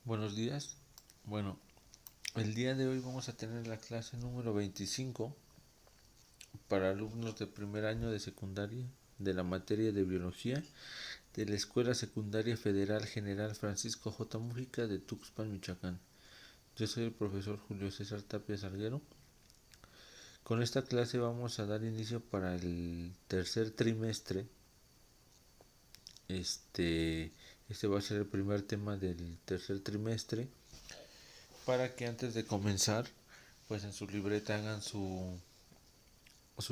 Buenos días. Bueno, el día de hoy vamos a tener la clase número 25 para alumnos de primer año de secundaria de la materia de biología de la Escuela Secundaria Federal General Francisco J. Mújica de Tuxpan, Michoacán. Yo soy el profesor Julio César Tapia Salguero. Con esta clase vamos a dar inicio para el tercer trimestre. Este va a ser el primer tema del tercer trimestre para que antes de comenzar pues en su libreta hagan su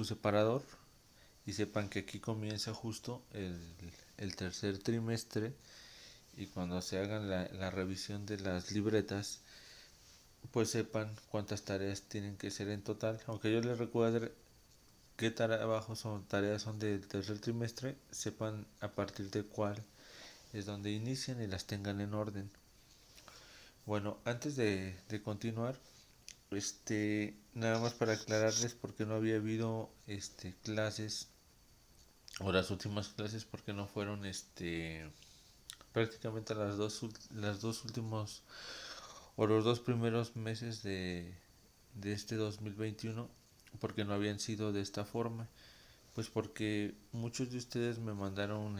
separador y sepan que aquí comienza justo el tercer trimestre, y cuando se hagan la revisión de las libretas pues sepan cuántas tareas tienen que ser en total. Aunque yo les recuerde qué trabajos son tareas son del tercer trimestre, sepan a partir de cuál es donde inician y las tengan en orden. Bueno, antes de continuar, nada más para aclararles por qué no había habido clases, o las últimas clases porque no fueron prácticamente las dos últimos o los dos primeros meses de este 2021, porque no habían sido de esta forma. Pues porque muchos de ustedes me mandaron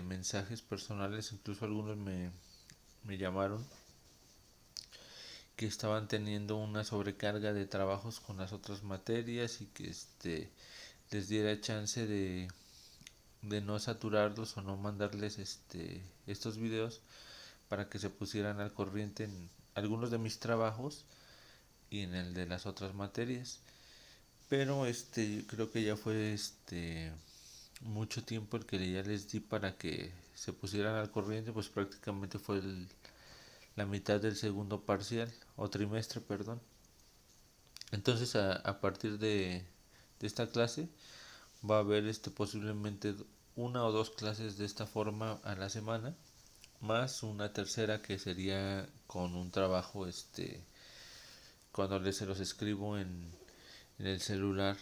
mensajes personales, incluso algunos me llamaron que estaban teniendo una sobrecarga de trabajos con las otras materias y que les diera chance de no saturarlos o no mandarles estos videos para que se pusieran al corriente en algunos de mis trabajos y en el de las otras materias. Pero creo que ya fue mucho tiempo el que ya les di para que se pusieran al corriente, pues prácticamente fue la mitad del segundo parcial o trimestre, perdón. Entonces a partir de esta clase va a haber posiblemente una o dos clases de esta forma a la semana, más una tercera que sería con un trabajo cuando les se los escribo en el celular.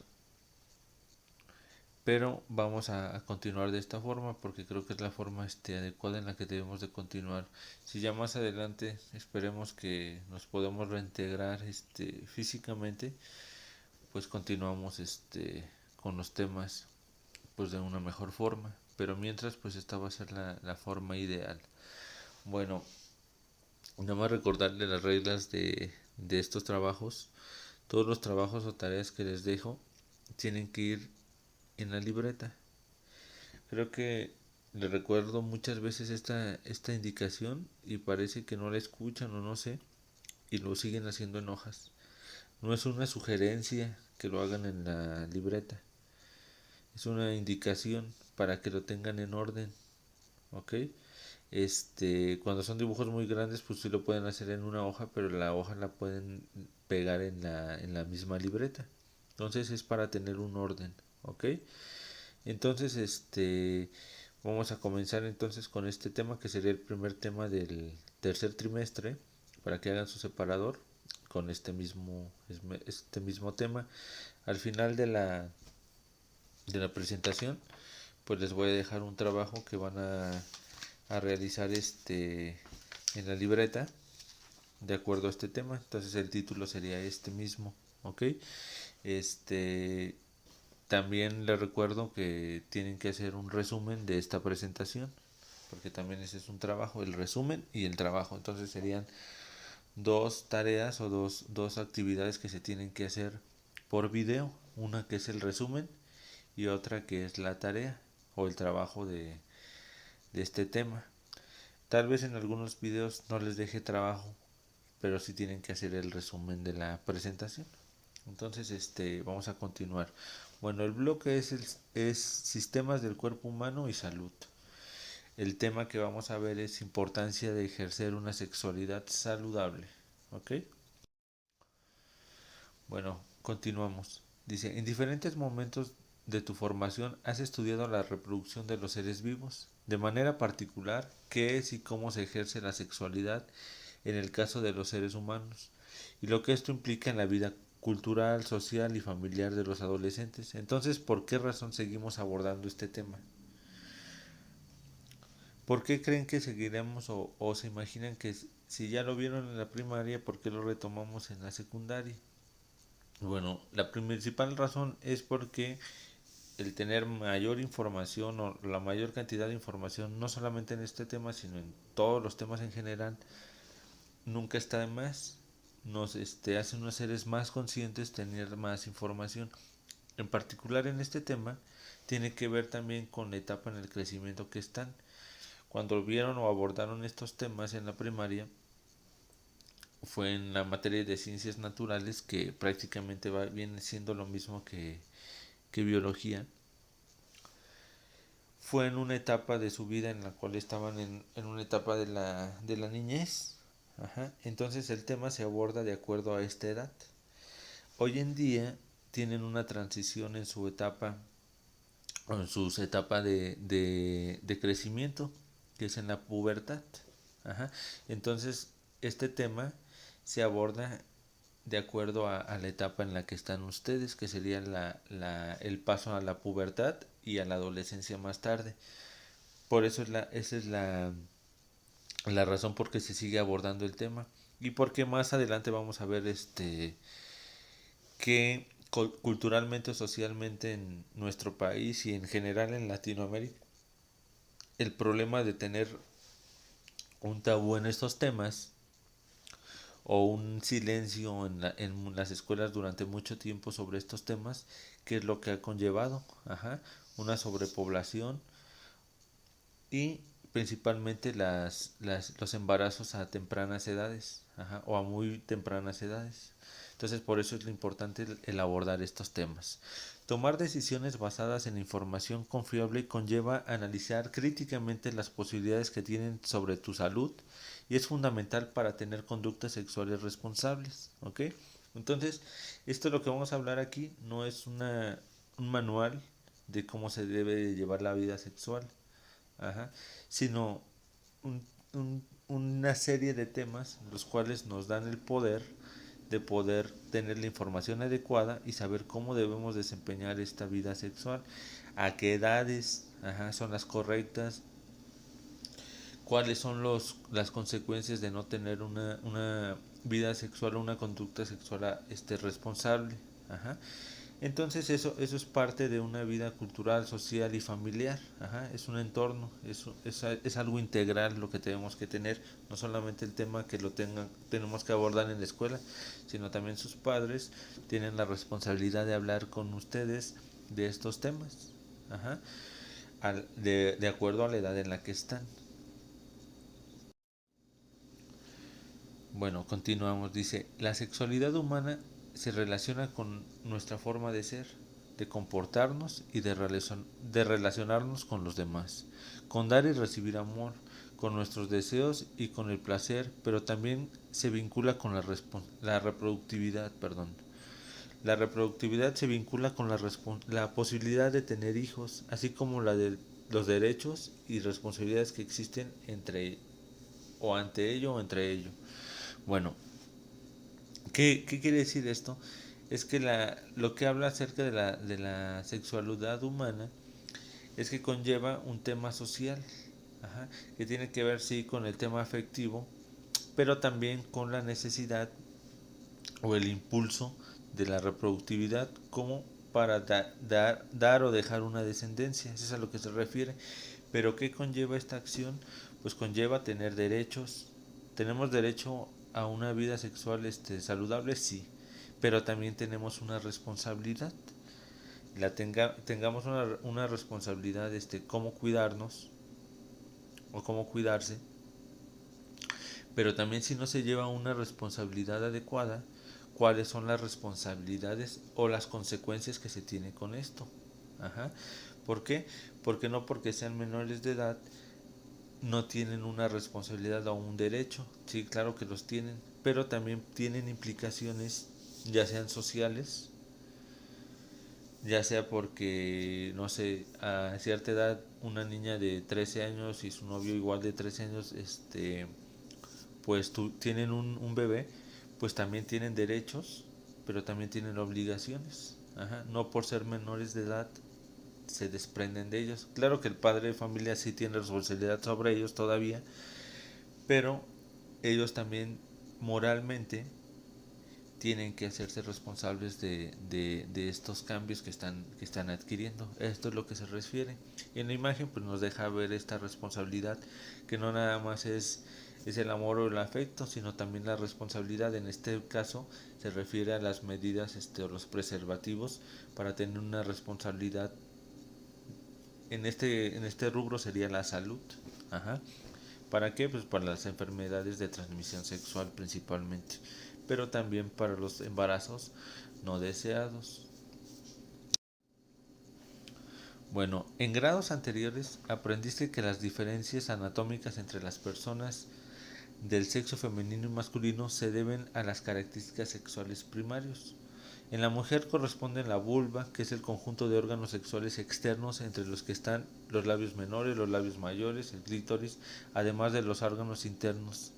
Pero vamos a continuar de esta forma porque creo que es la forma adecuada en la que debemos de continuar. Si ya más adelante esperemos que nos podamos reintegrar físicamente, pues continuamos con los temas pues de una mejor forma. Pero mientras pues esta va a ser la forma ideal. Bueno, nada más recordarle las reglas de estos trabajos. Todos los trabajos o tareas que les dejo tienen que ir en la libreta. Creo que le recuerdo muchas veces esta indicación y parece que no la escuchan o no sé, y lo siguen haciendo en hojas. No es una sugerencia que lo hagan en la libreta, es una indicación para que lo tengan en orden, ¿ok? Cuando son dibujos muy grandes, pues sí lo pueden hacer en una hoja, pero la hoja la pueden pegar en la misma libreta. Entonces es para tener un orden, ¿ok? Entonces, vamos a comenzar entonces con este tema que sería el primer tema del tercer trimestre, para que hagan su separador con este mismo tema. Al final de la presentación, pues les voy a dejar un trabajo que van a realizar en la libreta de acuerdo a este tema. Entonces el título sería este mismo, ¿ok? Este, También les recuerdo que tienen que hacer un resumen de esta presentación, porque también ese es un trabajo, el resumen y el trabajo. Entonces serían dos tareas o dos actividades que se tienen que hacer por video. Una que es el resumen y otra que es la tarea o el trabajo de este tema. Tal vez en algunos videos no les deje trabajo, pero sí tienen que hacer el resumen de la presentación. Entonces, vamos a continuar. Bueno, el bloque es sistemas del cuerpo humano y salud. El tema que vamos a ver es importancia de ejercer una sexualidad saludable. ¿Ok? Bueno, continuamos. Dice, en diferentes momentos de tu formación has estudiado la reproducción de los seres vivos, de manera particular, qué es y cómo se ejerce la sexualidad en el caso de los seres humanos, y lo que esto implica en la vida cultural, social y familiar de los adolescentes. Entonces, ¿por qué razón seguimos abordando este tema? ¿Por qué creen que seguiremos o se imaginan que si ya lo vieron en la primaria, por qué lo retomamos en la secundaria? Bueno, la principal razón es porque el tener mayor información o la mayor cantidad de información, no solamente en este tema, sino en todos los temas en general, nunca está de más. Nos hace unos seres más conscientes tener más información. En particular en este tema, tiene que ver también con la etapa en el crecimiento que están. Cuando vieron o abordaron estos temas en la primaria, fue en la materia de ciencias naturales, que prácticamente viene siendo lo mismo que biología. Fue en una etapa de su vida en la cual estaban en una etapa de la niñez. Ajá. Entonces el tema se aborda de acuerdo a esta edad. Hoy en día tienen una transición en su etapa, en sus etapas de crecimiento, que es en la pubertad. Ajá. Entonces este tema se aborda de acuerdo a la etapa en la que están ustedes, que sería el paso a la pubertad y a la adolescencia más tarde. Por eso esa es la razón por que se sigue abordando el tema. Y porque más adelante vamos a ver que culturalmente o socialmente en nuestro país y en general en Latinoamérica, el problema de tener un tabú en estos temas o un silencio en las escuelas durante mucho tiempo sobre estos temas, que es lo que ha conllevado, ajá, una sobrepoblación y principalmente los embarazos a tempranas edades, ajá, o a muy tempranas edades. Entonces por eso es lo importante el abordar estos temas. Tomar decisiones basadas en información confiable conlleva analizar críticamente las posibilidades que tienen sobre tu salud y es fundamental para tener conductas sexuales responsables, ¿ok? Entonces, esto es lo que vamos a hablar aquí, no es un manual de cómo se debe llevar la vida sexual, ajá, sino una serie de temas los cuales nos dan el poder de poder tener la información adecuada y saber cómo debemos desempeñar esta vida sexual, a qué edades, ajá, son las correctas, cuáles son las consecuencias de no tener una vida sexual o una conducta sexual responsable. Ajá. Entonces eso es parte de una vida cultural, social y familiar. Ajá. Es un entorno, es algo integral lo que tenemos que tener, no solamente el tema que tenemos que abordar en la escuela, sino también sus padres tienen la responsabilidad de hablar con ustedes de estos temas. Ajá. De acuerdo a la edad en la que están. Bueno, continuamos. Dice, la sexualidad humana se relaciona con nuestra forma de ser, de comportarnos y de relacionarnos con los demás, con dar y recibir amor, con nuestros deseos y con el placer, pero también se vincula con la reproductividad, perdón. La reproductividad se vincula con la posibilidad de tener hijos, así como la de los derechos y responsabilidades que existen o ante ello o entre ello. Bueno, ¿qué quiere decir esto? Es que lo que habla acerca de la sexualidad humana es que conlleva un tema social, ajá, que tiene que ver sí con el tema afectivo, pero también con la necesidad o el impulso de la reproductividad como para dar o dejar una descendencia, eso es a lo que se refiere. Pero ¿qué conlleva esta acción? Pues conlleva tener derechos. ¿Tenemos derecho a una vida sexual saludable? Sí, pero también tenemos una responsabilidad. Tengamos una responsabilidad, cómo cuidarnos o cómo cuidarse, pero también si no se lleva una responsabilidad adecuada, cuáles son las responsabilidades o las consecuencias que se tiene con esto. Ajá. ¿Por qué? Porque no porque sean menores de edad no tienen una responsabilidad o un derecho. Sí, claro que los tienen, pero también tienen implicaciones, ya sean sociales, ya sea porque, no sé, a cierta edad una niña de 13 años y su novio igual de 13 años, pues tienen un bebé, pues también tienen derechos, pero también tienen obligaciones. Ajá. No por ser menores de edad se desprenden de ellos. Claro que el padre de familia sí tiene responsabilidad sobre ellos todavía, pero ellos también moralmente tienen que hacerse responsables de estos cambios que están adquiriendo. Esto es lo que se refiere. Y en la imagen pues nos deja ver esta responsabilidad, que no nada más es el amor o el afecto, sino también la responsabilidad. En este caso se refiere a las medidas o los preservativos para tener una responsabilidad. En este rubro sería la salud. Ajá. ¿Para qué? Pues para las enfermedades de transmisión sexual principalmente, pero también para los embarazos no deseados. Bueno, en grados anteriores aprendiste que las diferencias anatómicas entre las personas del sexo femenino y masculino se deben a las características sexuales primarios. En la mujer corresponde la vulva, que es el conjunto de órganos sexuales externos entre los que están los labios menores, los labios mayores, el clítoris, además de los órganos internos,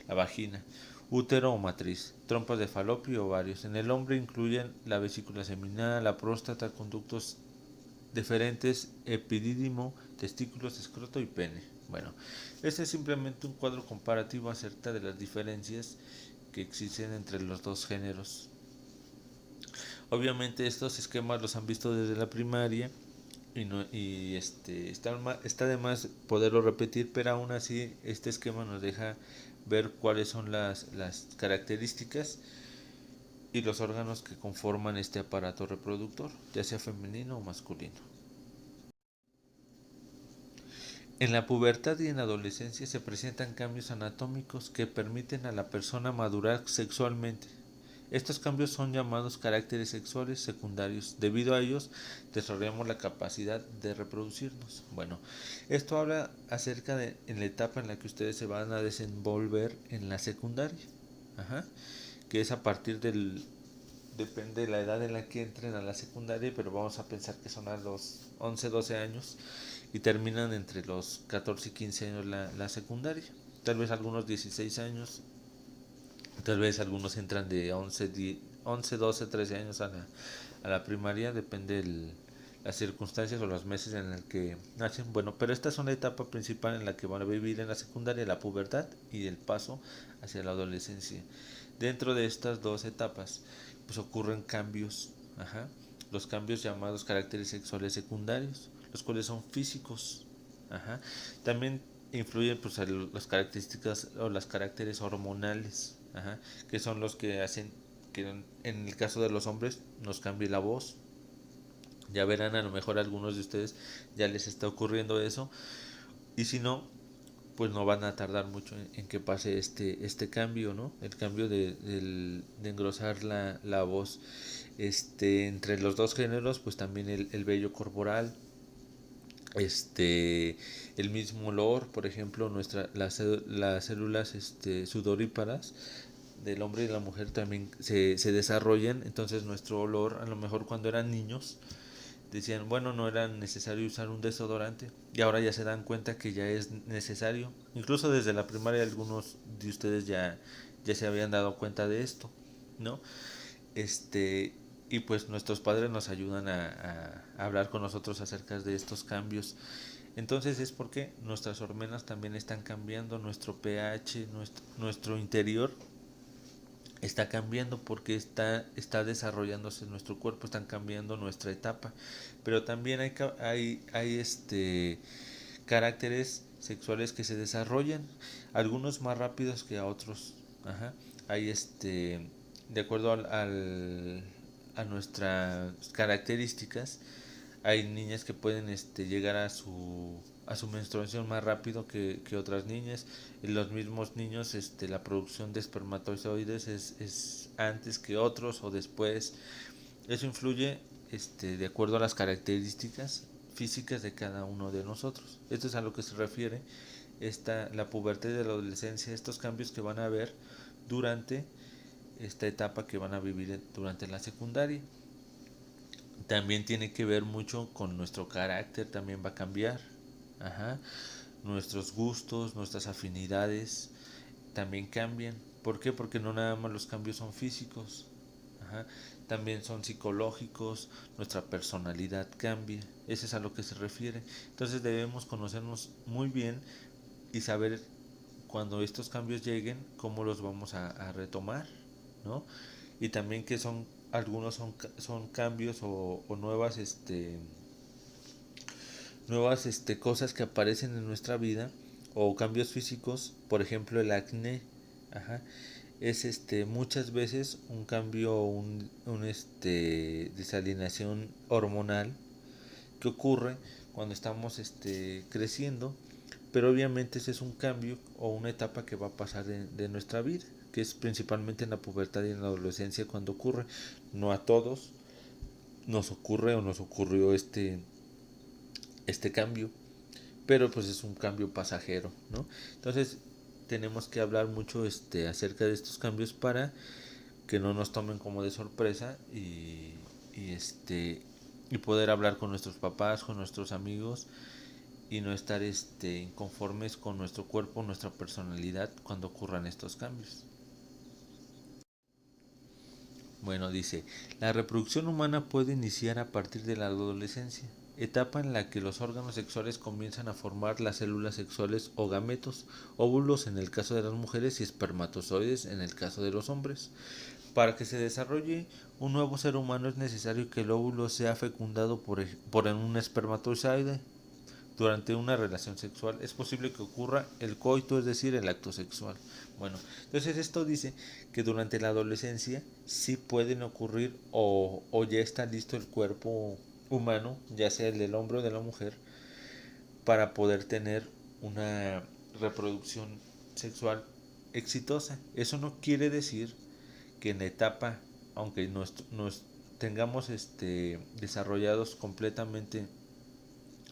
la vagina, útero o matriz, trompas de falopio y ovarios. En el hombre incluyen la vesícula seminal, la próstata, conductos deferentes, epidídimo, testículos, escroto y pene. Bueno, este es simplemente un cuadro comparativo acerca de las diferencias que existen entre los dos géneros. Obviamente estos esquemas los han visto desde la primaria y, no, y está de más poderlo repetir, pero aún así este esquema nos deja ver cuáles son las características y los órganos que conforman este aparato reproductor, ya sea femenino o masculino. En la pubertad y en la adolescencia se presentan cambios anatómicos que permiten a la persona madurar sexualmente. Estos cambios son llamados caracteres sexuales secundarios. Debido a ellos, desarrollamos la capacidad de reproducirnos. Bueno, esto habla acerca de en la etapa en la que ustedes se van a desenvolver en la secundaria. Ajá. Que es a partir del... Depende de la edad en la que entren a la secundaria, pero vamos a pensar que son a los 11, 12 años y terminan entre los 14 y 15 años la secundaria. Tal vez algunos 16 años, tal vez algunos entran de 11 12, 13 años a la primaria, depende las circunstancias o los meses en el que nacen. Bueno, pero esta es una etapa principal en la que van a vivir en la secundaria, la pubertad y el paso hacia la adolescencia. Dentro de estas dos etapas, pues ocurren cambios, ajá, los cambios llamados caracteres sexuales secundarios, los cuales son físicos, ajá. También influyen pues las características o los caracteres hormonales, ajá, que son los que hacen que en el caso de los hombres nos cambie la voz. Ya verán, a lo mejor a algunos de ustedes ya les está ocurriendo eso, y si no, pues no van a tardar mucho en que pase este cambio, ¿no? El cambio de engrosar la voz. Entre los dos géneros, pues también el vello corporal, el mismo olor, por ejemplo, las células sudoríparas del hombre y la mujer también se desarrollan. Entonces nuestro olor, a lo mejor cuando eran niños, decían, bueno, no era necesario usar un desodorante, y ahora ya se dan cuenta que ya es necesario. Incluso desde la primaria algunos de ustedes ya se habían dado cuenta de esto, ¿no? Y pues nuestros padres nos ayudan a hablar con nosotros acerca de estos cambios. Entonces es porque nuestras hormonas también están cambiando, nuestro pH, nuestro interior está cambiando porque está desarrollándose nuestro cuerpo, están cambiando nuestra etapa. Pero también hay caracteres sexuales que se desarrollan, algunos más rápidos que a otros. Ajá. Hay de acuerdo a nuestras características, hay niñas que pueden llegar a su menstruación más rápido que otras niñas. En los mismos niños la producción de espermatozoides es antes que otros o después. Eso influye de acuerdo a las características físicas de cada uno de nosotros. Esto es a lo que se refiere la pubertad de la adolescencia, estos cambios que van a haber durante esta etapa que van a vivir durante la secundaria. También tiene que ver mucho con nuestro carácter, también va a cambiar. Ajá. Nuestros gustos, nuestras afinidades también cambian. ¿Por qué? Porque no nada más los cambios son físicos. Ajá. también son psicológicos, nuestra personalidad cambia, eso es a lo que se refiere. Entonces debemos conocernos muy bien y saber cuando estos cambios lleguen cómo los vamos a retomar, ¿no? Y también que son algunos son cambios o nuevas cosas que aparecen en nuestra vida o cambios físicos, por ejemplo el acné, ajá, es muchas veces un cambio, desalineación hormonal que ocurre cuando estamos creciendo, pero obviamente ese es un cambio o una etapa que va a pasar de nuestra vida, que es principalmente en la pubertad y en la adolescencia cuando ocurre. No a todos nos ocurre o nos ocurrió este cambio, pero pues es un cambio pasajero, ¿no? Entonces tenemos que hablar mucho acerca de estos cambios para que no nos tomen como de sorpresa y y poder hablar con nuestros papás, con nuestros amigos y no estar inconformes con nuestro cuerpo, nuestra personalidad cuando ocurran estos cambios. Bueno, dice, la reproducción humana puede iniciar a partir de la adolescencia, etapa en la que los órganos sexuales comienzan a formar las células sexuales o gametos, óvulos en el caso de las mujeres y espermatozoides en el caso de los hombres. Para que se desarrolle un nuevo ser humano es necesario que el óvulo sea fecundado por un espermatozoide. Durante una relación sexual es posible que ocurra el coito, es decir, el acto sexual. Bueno, entonces esto dice que durante la adolescencia sí pueden ocurrir o ya está listo el cuerpo humano, ya sea el del hombre o de la mujer, para poder tener una reproducción sexual exitosa. Eso no quiere decir que en la etapa, aunque nos tengamos desarrollados completamente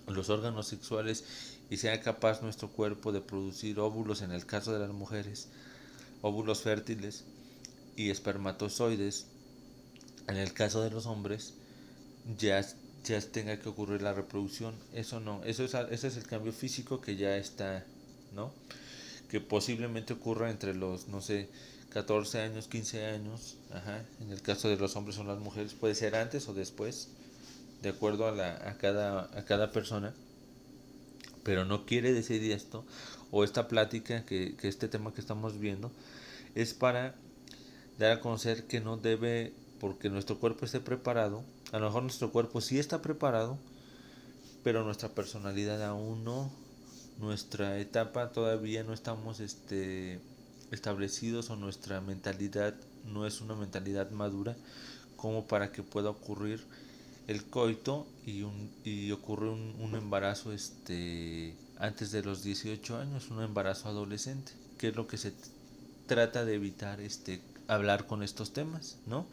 los órganos sexuales y sea capaz nuestro cuerpo de producir óvulos en el caso de las mujeres, óvulos fértiles y espermatozoides en el caso de los hombres, ya, ya tenga que ocurrir la reproducción. Eso no, ese es el cambio físico que ya está, ¿no? Que posiblemente ocurra entre los, no sé, 14 años, 15 años, ajá, en el caso de los hombres o las mujeres, puede ser antes o después, de acuerdo a cada persona, pero no quiere decir esto, o esta plática, que este tema que estamos viendo, es para dar a conocer que no debe, porque nuestro cuerpo esté preparado, a lo mejor nuestro cuerpo sí está preparado, pero nuestra personalidad aún no, nuestra etapa todavía no estamos establecidos o nuestra mentalidad no es una mentalidad madura como para que pueda ocurrir el coito y ocurre un embarazo antes de los 18 años, un embarazo adolescente, que es lo que se trata de evitar hablar con estos temas, ¿no?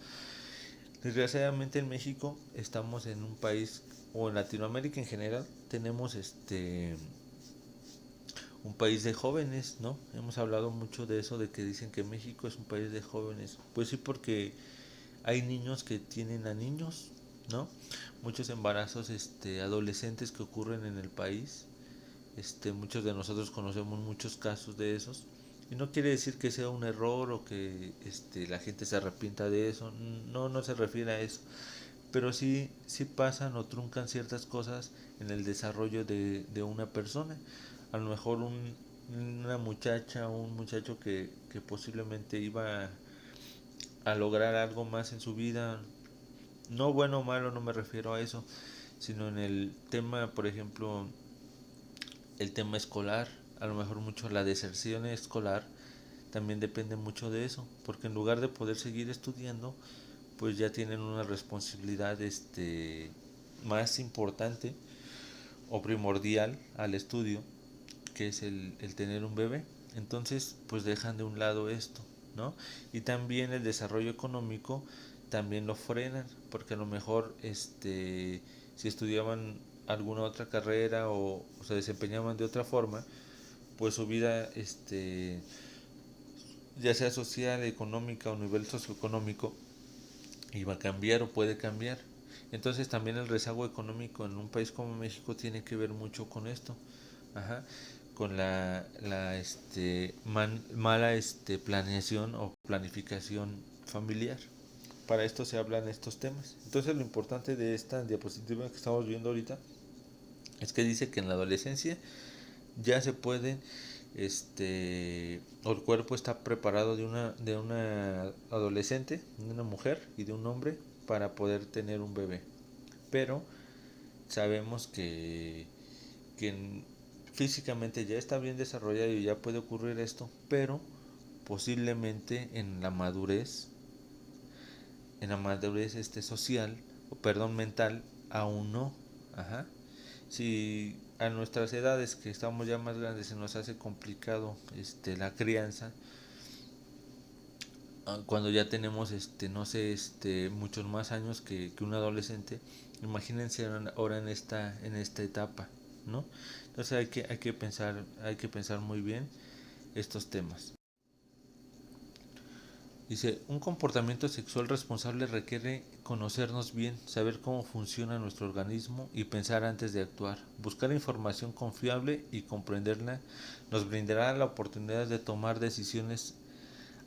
Desgraciadamente en México estamos en un país o en Latinoamérica en general tenemos un país de jóvenes, ¿no? Hemos hablado mucho de eso, de que dicen que México es un país de jóvenes. Pues sí, porque hay niños que tienen a niños, ¿no? Muchos embarazos adolescentes que ocurren en el país. Muchos de nosotros conocemos muchos casos de esos. Y no quiere decir que sea un error o que la gente se arrepienta de eso. No, no se refiere a eso. Pero sí pasan o truncan ciertas cosas en el desarrollo de una persona. A lo mejor una muchacha o un muchacho que posiblemente iba a lograr algo más en su vida, no bueno o malo, no me refiero a eso, sino en el tema, por ejemplo, el tema escolar, a lo mejor mucho la deserción escolar también depende mucho de eso, porque en lugar de poder seguir estudiando, pues ya tienen una responsabilidad más importante o primordial al estudio, que es el tener un bebé. Entonces, pues dejan de un lado esto, ¿no? Y también el desarrollo económico también lo frenan, porque a lo mejor si estudiaban alguna otra carrera o se desempeñaban de otra forma, pues su vida ya sea social, económica o nivel socioeconómico iba a cambiar o puede cambiar. Entonces también el rezago económico en un país como México tiene que ver mucho con esto. Ajá, con la mala planeación o planificación familiar. para esto se hablan estos temas. Entonces lo importante de esta diapositiva que estamos viendo ahorita es que dice que en la adolescencia ya se puede, o el cuerpo está preparado de una adolescente, de una mujer y de un hombre para poder tener un bebé. Pero sabemos que físicamente ya está bien desarrollado y ya puede ocurrir esto, pero posiblemente en la madurez social, o perdón, mental, aún no. Ajá. Si a nuestras edades que estamos ya más grandes se nos hace complicado la crianza, cuando ya tenemos no sé, muchos más años que un adolescente, imagínense ahora en esta etapa, ¿no? Entonces hay que pensar muy bien estos temas. Dice, un comportamiento sexual responsable requiere conocernos bien, saber cómo funciona nuestro organismo y pensar antes de actuar. Buscar información confiable y comprenderla nos brindará la oportunidad de tomar decisiones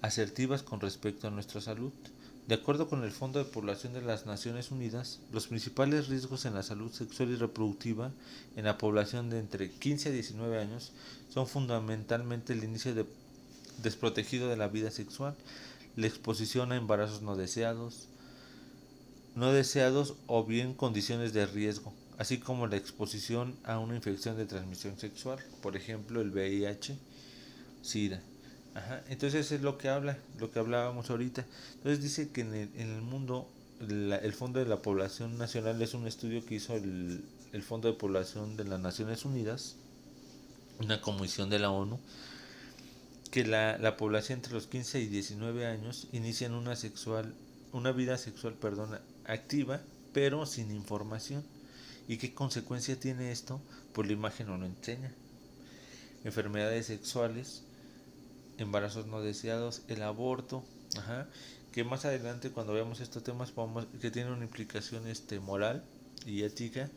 asertivas con respecto a nuestra salud. De acuerdo con el Fondo de Población de las Naciones Unidas, los principales riesgos en la salud sexual y reproductiva en la población de entre 15 a 19 años son fundamentalmente el inicio desprotegido de la vida sexual, la exposición a embarazos no deseados o bien condiciones de riesgo, así como la exposición a una infección de transmisión sexual, por ejemplo el VIH, SIDA. Ajá. Entonces es lo que hablábamos ahorita. Entonces dice que en el mundo el Fondo de la Población Nacional es un estudio que hizo el Fondo de Población de las Naciones Unidas, una comisión de la ONU, que la población entre los 15 y 19 años inician una vida sexual, perdón, activa, pero sin información. ¿Y qué consecuencia tiene esto? Pues la imagen no lo enseña. Enfermedades sexuales, embarazos no deseados, el aborto, ajá, que más adelante cuando veamos estos temas que tiene una implicación moral y ética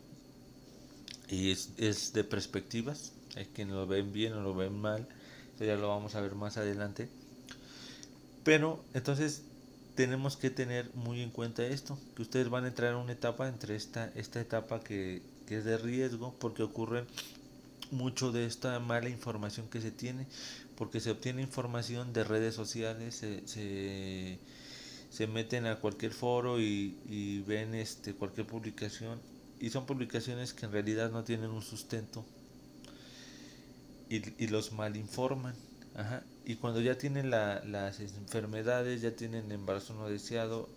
y es de perspectivas, hay quien lo ven bien o lo ven mal, eso ya lo vamos a ver más adelante. Pero entonces tenemos que tener muy en cuenta esto, que ustedes van a entrar en una etapa entre esta etapa que es de riesgo, porque ocurre mucho de esta mala información que se tiene, porque se obtiene información de redes sociales, se meten a cualquier foro y ven cualquier publicación, y son publicaciones que en realidad no tienen un sustento y los malinforman. Ajá. Y cuando ya tienen las enfermedades, ya tienen embarazo no deseado,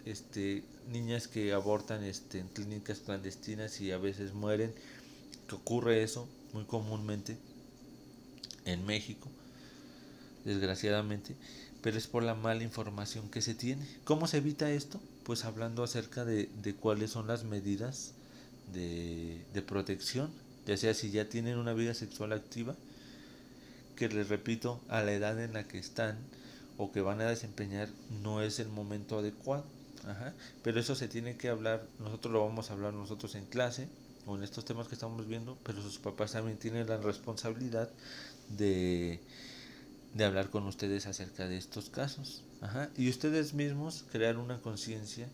niñas que abortan en clínicas clandestinas y a veces mueren, que ocurre eso muy comúnmente en México, desgraciadamente, pero es por la mala información que se tiene. ¿Cómo se evita esto? Pues hablando acerca de cuáles son las medidas de protección, ya sea si ya tienen una vida sexual activa, que les repito, a la edad en la que están o que van a desempeñar no es el momento adecuado. Ajá. Pero eso se tiene que hablar, nosotros lo vamos a hablar nosotros en clase o en estos temas que estamos viendo, pero sus papás también tienen la responsabilidad de, de hablar con ustedes acerca de estos casos. Ajá. Y ustedes mismos crear una conciencia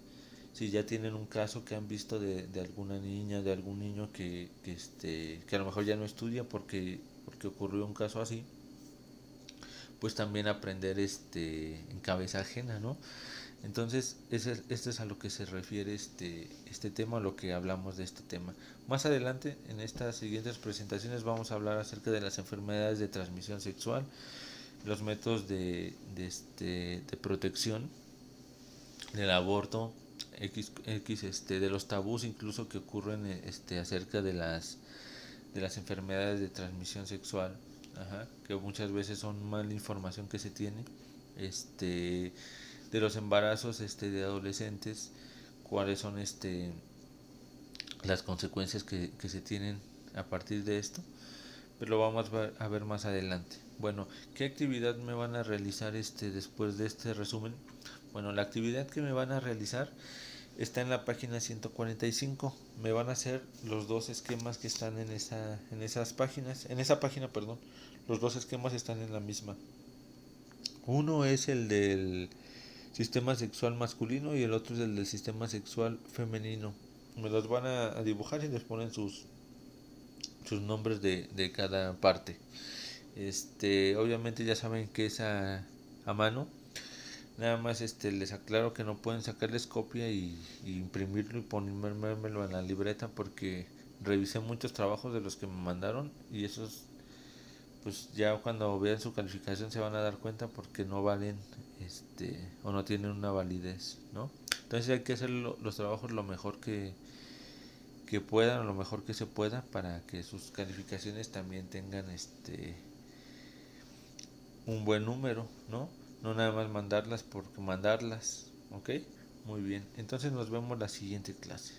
si ya tienen un caso que han visto de alguna niña, de algún niño que a lo mejor ya no estudia porque ocurrió un caso así, pues también aprender en cabeza ajena, ¿no? Entonces, esto es a lo que se refiere este tema, a lo que hablamos de este tema. Más adelante, en estas siguientes presentaciones, vamos a hablar acerca de las enfermedades de transmisión sexual, los métodos de protección, del aborto, de los tabús incluso que ocurren acerca de las enfermedades de transmisión sexual, ajá, que muchas veces son mala información que se tiene, de los embarazos de adolescentes, cuáles son las consecuencias que se tienen a partir de esto, pero lo vamos a ver más adelante. Bueno, ¿qué actividad me van a realizar después de este resumen? Bueno, la actividad que me van a realizar está en la página 145. Me van a hacer los dos esquemas que están en esas páginas, en esa página, perdón. Los dos esquemas están en la misma. Uno es sistema sexual masculino y el otro es el del sistema sexual femenino. Me los van a dibujar y les ponen sus nombres de cada parte. Obviamente ya saben que es a mano. Nada más les aclaro que no pueden sacarles copia y imprimirlo y ponérmelo en la libreta porque revisé muchos trabajos de los que me mandaron y esos pues ya cuando vean su calificación se van a dar cuenta porque no valen o no tienen una validez, ¿no? Entonces hay que hacer los trabajos lo mejor que puedan o lo mejor que se pueda para que sus calificaciones también tengan un buen número, ¿no? No nada más mandarlas por mandarlas, ¿ok? Muy bien, entonces nos vemos la siguiente clase.